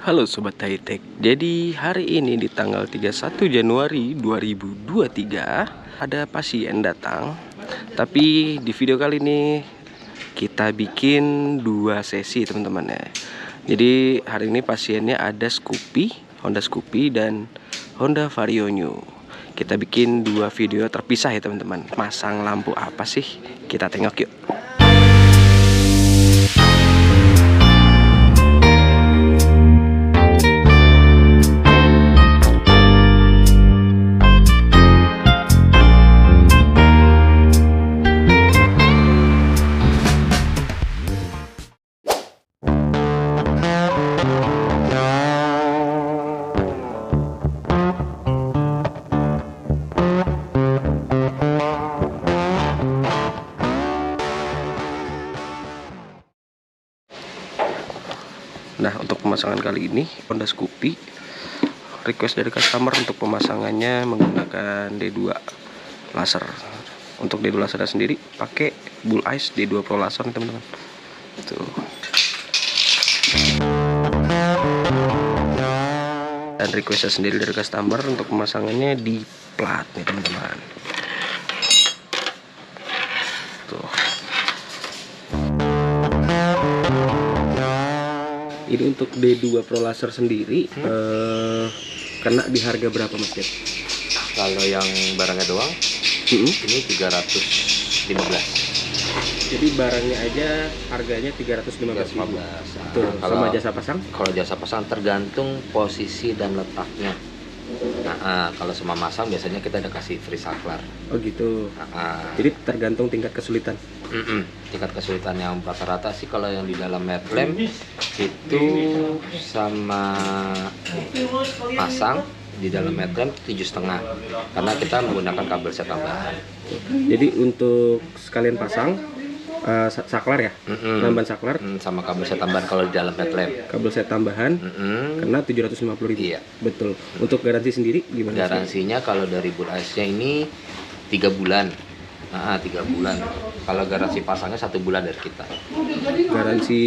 Halo Sobat Hightech. Jadi hari ini di tanggal 31 Januari 2023 ada pasien datang. Tapi di video kali ini kita bikin dua sesi teman-teman ya. Jadi hari ini pasiennya ada Scoopy, Honda Scoopy dan Honda Vario New. Kita bikin dua video terpisah ya teman-teman. Masang lampu apa sih? Kita tengok yuk. Nah, untuk pemasangan kali ini Honda Scoopy request dari customer untuk pemasangannya menggunakan D2 laser. Untuk D2 laser sendiri pakai Bull Eyes D2 Pro laser nih teman-teman. Tuh. Dan requestnya sendiri dari customer untuk pemasangannya di plat nih teman-teman. Tuh. Ini untuk D2 Pro laser sendiri kena di harga berapa Mas Jet? Kalau yang barangnya doang ini 315. Jadi barangnya aja harganya 315.000. Tuh, sama jasa pasang? Kalau jasa pasang tergantung posisi dan letaknya. Nah, kalau sama masang biasanya kita ada kasih free saklar. Oh gitu. Jadi tergantung tingkat kesulitan. Tingkat kesulitan yang rata-rata sih kalau yang di dalam headlamp itu sama pasang di dalam headlamp 7,5 karena kita menggunakan kabel set tambahan. Jadi untuk sekalian pasang saklar ya, tambahan saklar sama kabel set tambahan kalau di dalam headlamp. Kabel set tambahan kena 750.000. Iya. Betul. Untuk garansi sendiri gimana? Garansinya kalau dari Bull Eyes-nya ini 3 bulan. 3 bulan. Kalau garansi pasangnya 1 bulan dari kita. Garansi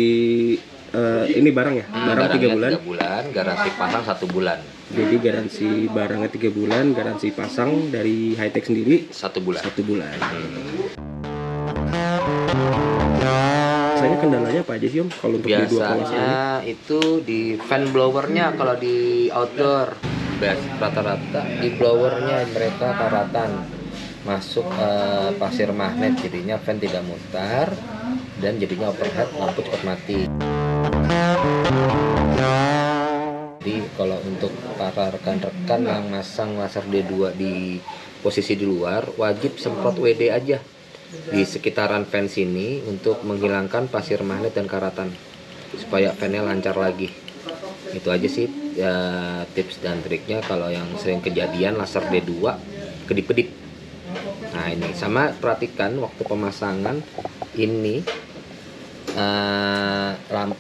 ini barang ya? Barang 3 bulan. 3 bulan, garansi pasang 1 bulan. Jadi garansi barangnya 3 bulan, garansi pasang dari Hightech sendiri 1 bulan. 1 bulan. Biasanya kendalanya apa aja sih Om kalau untuk D2 Pro laser ini? Itu di fan blowernya kalau di outdoor. Rata-rata di blowernya mereka karatan masuk pasir magnet, jadinya fan tidak mutar dan jadinya overhead, lampu cepat mati. Jadi kalau untuk para rekan-rekan yang masang laser D2 di posisi di luar, wajib semprot WD aja di sekitaran fan sini untuk menghilangkan pasir magnet dan karatan supaya fannya lancar lagi. Itu aja sih ya, tips dan triknya kalau yang sering kejadian laser D2 kedip-kedip. Nah ini sama perhatikan waktu pemasangan ini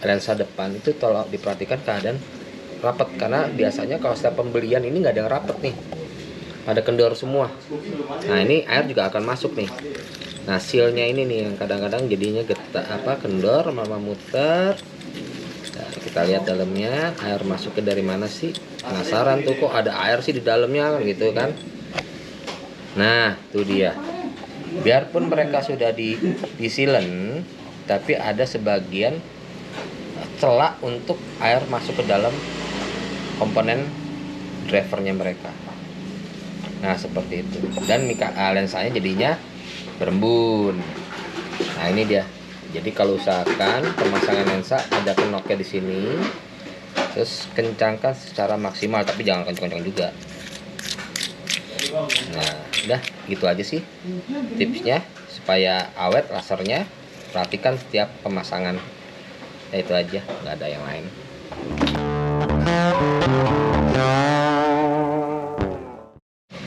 lensa depan itu tolong diperhatikan keadaan rapat, karena biasanya kalau setiap pembelian ini nggak ada yang rapat nih, ada kendor semua. Nah ini air juga akan masuk nih. Nah sealnya ini nih yang kadang-kadang jadinya kendor, mama muter. Nah, kita lihat dalamnya air masuknya dari mana sih? Penasaran tuh kok ada air sih di dalamnya gitu kan? Nah itu dia. Biarpun mereka sudah di sealant, tapi ada sebagian celah untuk air masuk ke dalam komponen drivernya mereka. Nah seperti itu. Dan lensanya jadinya berembun. Nah ini dia. Jadi kalau usahakan pemasangan lensa ada kenoknya di sini, terus kencangkan secara maksimal, tapi jangan kencang-kencang juga. Nah udah gitu aja sih tipsnya supaya awet lasernya. Perhatikan setiap pemasangan. Ya itu aja, nggak ada yang lain.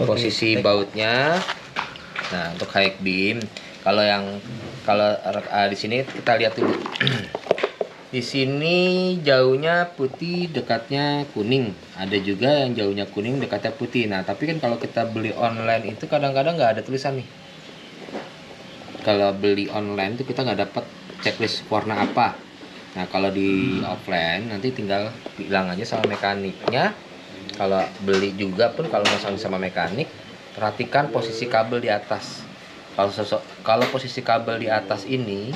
Posisi bautnya. Nah untuk high beam, kalau di sini kita lihat dulu. Di sini jauhnya putih, dekatnya kuning. Ada juga yang jauhnya kuning, dekatnya putih. Nah tapi kan kalau kita beli online itu kadang-kadang nggak ada tulisan nih. Kalau beli online itu kita nggak dapat checklist warna apa. Nah kalau di offline nanti tinggal bilang aja sama mekaniknya. Kalau beli juga pun kalau masang sama mekanik, perhatikan posisi kabel di atas. Kalau posisi kabel di atas ini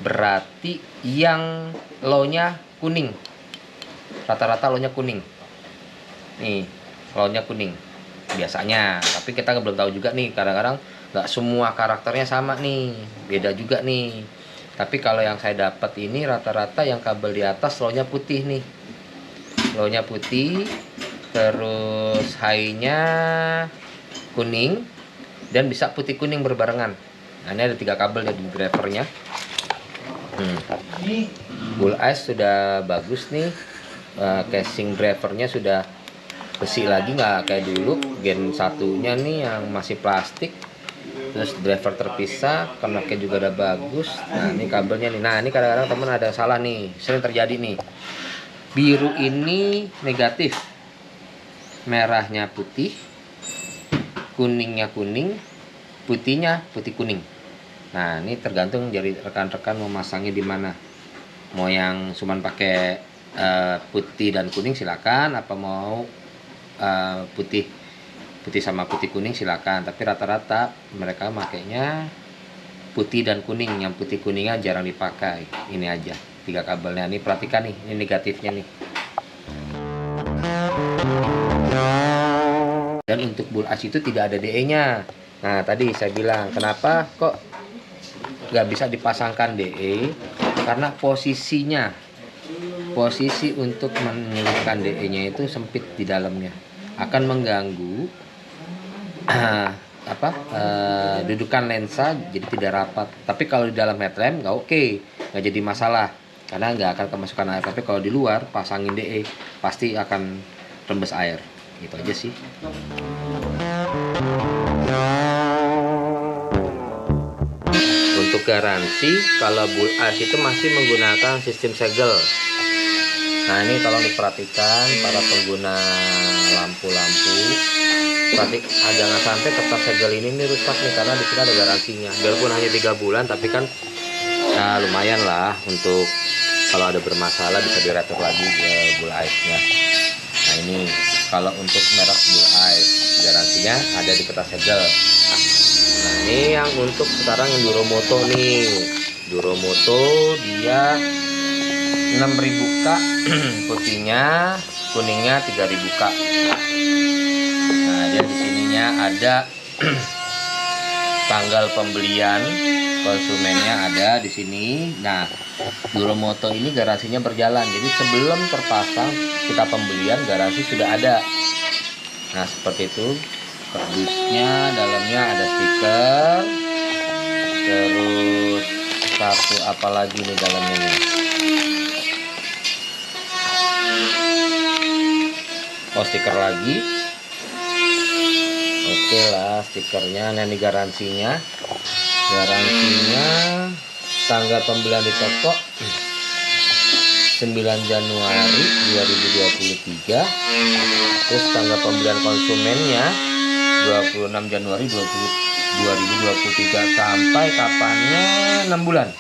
berarti yang low-nya kuning. Rata-rata low-nya kuning. Nih, low-nya kuning biasanya, tapi kita belum tahu juga nih, kadang-kadang nggak semua karakternya sama nih, beda juga nih. Tapi kalau yang saya dapat ini rata-rata yang kabel di atas low-nya putih nih, low-nya putih, terus high-nya kuning, dan bisa putih kuning berbarengan. Nah ini ada 3 kabel di drivernya. Bull Ice sudah bagus nih, casing drivernya sudah besi lagi, nggak kayak dulu gen satunya nih yang masih plastik. Terus driver terpisah, kenaknya juga udah bagus. Nah ini kabelnya nih. Nah ini kadang-kadang teman ada salah nih, sering terjadi nih. Biru ini negatif, merahnya putih, kuningnya kuning, putihnya putih kuning. Nah ini tergantung dari rekan-rekan mau masangnya di mana. Mau yang cuman pakai putih dan kuning silakan, apa mau putih sama putih kuning silakan. Tapi rata-rata mereka makainya putih dan kuning. Yang putih kuningnya jarang dipakai. Ini aja 3 kabelnya. Ini perhatikan nih, ini negatifnya nih. Dan untuk Bull Ice itu tidak ada DE nya. Nah tadi saya bilang kenapa kok nggak bisa dipasangkan DE, karena posisi untuk menyelipkan DE nya itu sempit di dalamnya, akan mengganggu dudukan lensa, jadi tidak rapat. Tapi kalau di dalam headlamp nggak oke, nggak jadi masalah karena nggak akan kemasukan air. Tapi kalau di luar pasangin DE pasti akan rembes air. Gitu aja sih. Untuk garansi, kalau Bull Ice itu masih menggunakan sistem segel. Nah ini tolong diperhatikan para pengguna lampu-lampu, jangan sampai kertas segel ini rusak nih, karena di sini ada garansinya. Biarpun hanya 3 bulan, tapi kan ya, lumayan lah untuk kalau ada bermasalah bisa diretur lagi Bull Ice-nya. Nah ini kalau untuk merek Bull Ice garansinya ada di kertas segel. Nah ini yang untuk sekarang yang Duromoto nih, Duromoto dia 6000K putihnya, kuningnya 3000K. Nah dia di sininya ada tanggal pembelian konsumennya ada di sini. Nah Duromoto ini garansinya berjalan, jadi sebelum terpasang kita pembelian garansi sudah ada. Nah seperti itu kardusnya, dalamnya ada stiker, terus kartu apa lagi nih dalamnya nih. Oh stiker lagi. Oke lah stikernya. Nah ini garansinya tanggal pembelian di toko 9 Januari 2023, terus tanggal pembelian konsumennya 26 Januari 2023. Sampai kapannya 6 bulan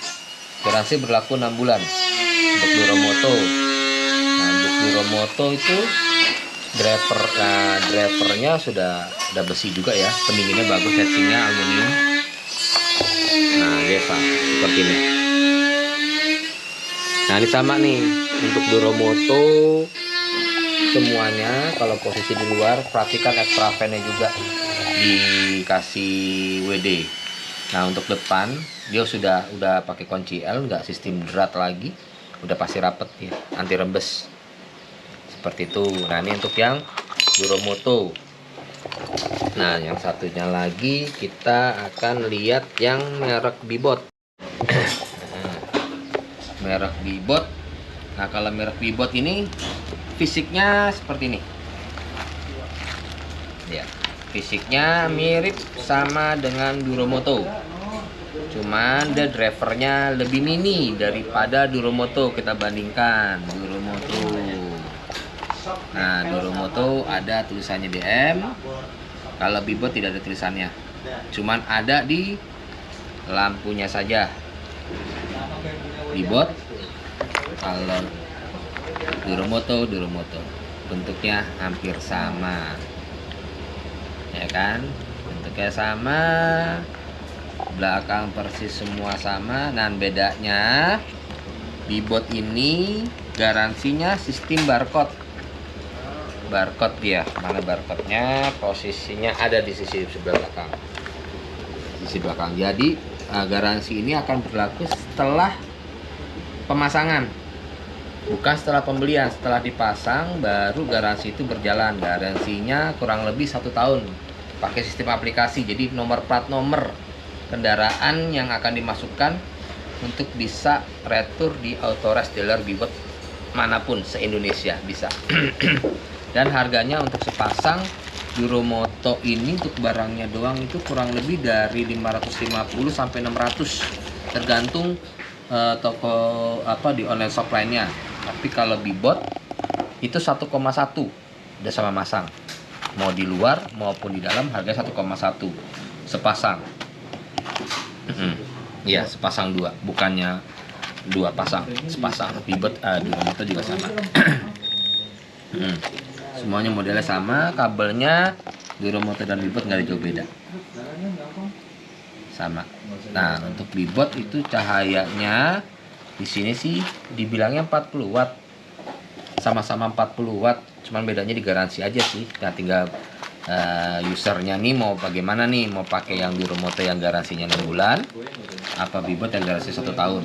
garansi berlaku, 6 bulan untuk Duromoto. Nah untuk Duromoto itu drivernya sudah besi juga ya, pendinginnya bagus, heatsinknya aluminium. Nah biasa seperti ini. Nah ini sama nih untuk Duromoto semuanya. Kalau posisi di luar perhatikan extra fan-nya juga dikasih WD. Nah untuk depan dia udah pakai kunci L, nggak sistem drat lagi, udah pasti rapet ya, anti rembes seperti itu. Nah ini untuk yang Duromoto. Nah yang satunya lagi kita akan lihat yang merek Bibot. Merek Bibot. Nah kalau merek Bibot ini fisiknya seperti ini ya, fisiknya mirip sama dengan Duromoto, cuman dia drivernya lebih mini daripada Duromoto. Kita bandingkan Duromoto. Nah Duromoto ada tulisannya DM, kalau Bibot tidak ada tulisannya, cuman ada di lampunya saja. Bibot Kalau Duromoto bentuknya hampir sama, ya kan? Bentuknya sama, belakang persis semua sama. Nah, bedanya Bibot ini garansinya sistem barcode. Dia, mana barcode-nya? Posisinya ada di sisi sebelah belakang. Jadi garansi ini akan berlaku setelah pemasangan, bukan setelah pembelian. Setelah dipasang baru garansi itu berjalan. Garansinya kurang lebih 1 tahun. Pakai sistem aplikasi, jadi nomor plat nomor kendaraan yang akan dimasukkan untuk bisa retur di authorized dealer Bibot manapun se-Indonesia bisa. Dan harganya untuk sepasang Duromoto ini untuk barangnya doang itu kurang lebih dari 550 sampai 600 tergantung toko di online shop lainnya. Tapi kalau Bibot itu 1,1 udah sama masang. Mau di luar maupun di dalam harganya 1,1 sepasang. Iya, sepasang 2, bukannya 2 pasang, sepasang. Bibot Duromoto juga sama. Semuanya modelnya sama, kabelnya Duromoto dan Bibot nggak ada jauh beda, sama. Nah, untuk Bibot itu cahayanya di sini sih dibilangnya 40 watt, sama-sama 40 watt, cuman bedanya di garansi aja sih. Nah, tinggal usernya nih mau bagaimana nih, mau pakai yang Duromoto yang garansinya 6 bulan, apa Bibot yang garansi 1 tahun,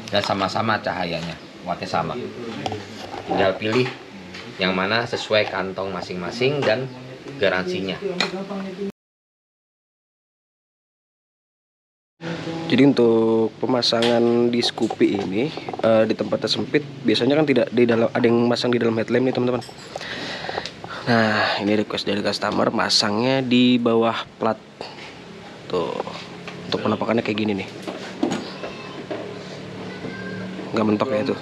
dan sama-sama cahayanya, wattnya sama. Tinggal pilih yang mana sesuai kantong masing-masing dan garansinya. Jadi untuk pemasangan di Scoopy ini di tempat sempit biasanya kan tidak di dalam, ada yang masang di dalam headlamp nih teman-teman. Nah, ini request dari customer masangnya di bawah plat. Tuh, untuk penampakannya kayak gini nih. Nggak mentok ya itu.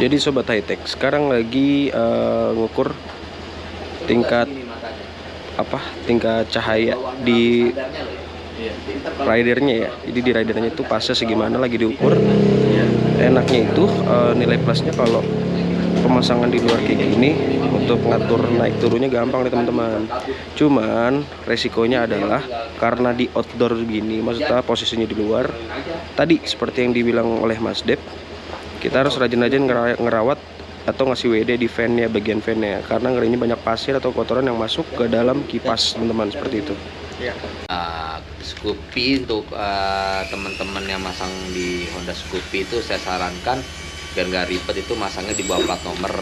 Jadi sobat high tech sekarang lagi ngukur tingkat cahaya di ridernya ya. Jadi di ridernya itu pasnya segimana lagi diukur. Enaknya itu nilai plusnya kalau pemasangan di luar kayak gini, untuk ngatur naik turunnya gampang nih teman-teman. Cuman resikonya adalah karena di outdoor begini, maksudnya posisinya di luar. Tadi seperti yang dibilang oleh Mas Dep, kita harus rajin-rajin ngerawat atau ngasih WD di fan-nya, bagian fan-nya, karena ngerinya banyak pasir atau kotoran yang masuk ke dalam kipas teman-teman, seperti itu. Scoopy untuk teman-teman yang masang di Honda Scoopy itu saya sarankan biar nggak ribet itu masangnya di bawah plat nomor.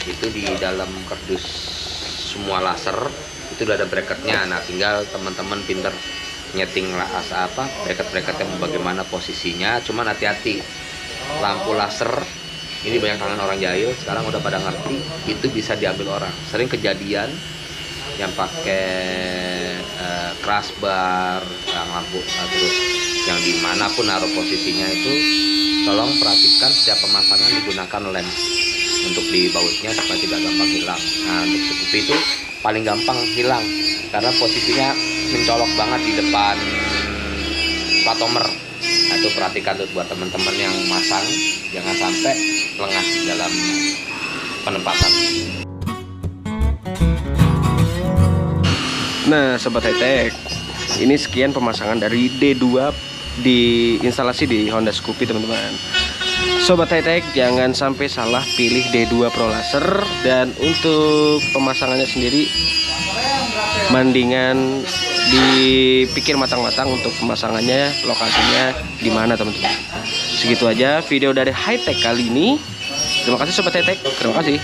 Itu di dalam kardus semua laser itu udah ada bracketnya. Nah, tinggal teman-teman pinter nyeting bracket-bracketnya bagaimana posisinya. Cuman hati-hati, lampu laser ini banyak tangan orang jahil sekarang udah pada ngerti, itu bisa diambil orang. Sering kejadian yang pakai crossbar, yang lampu terus yang dimanapun naruh posisinya itu, tolong perhatikan setiap pemasangan digunakan lem untuk di bautnya supaya tidak gampang hilang. Nah, untuk Scoopy itu paling gampang hilang karena posisinya mencolok banget di depan plat nomor. Nah, itu perhatikan tuh buat teman-teman yang masang, jangan sampai lengah dalam penempatan. Nah, sobat high tech, ini sekian pemasangan dari D2 di instalasi di Honda Scoopy teman-teman. Sobat high tech, jangan sampai salah pilih D2 Pro Laser. Dan untuk pemasangannya sendiri, mendingan dipikir matang-matang untuk pemasangannya, lokasinya di mana teman-teman. Segitu aja video dari high tech kali ini. Terima kasih sobat high tech, terima kasih.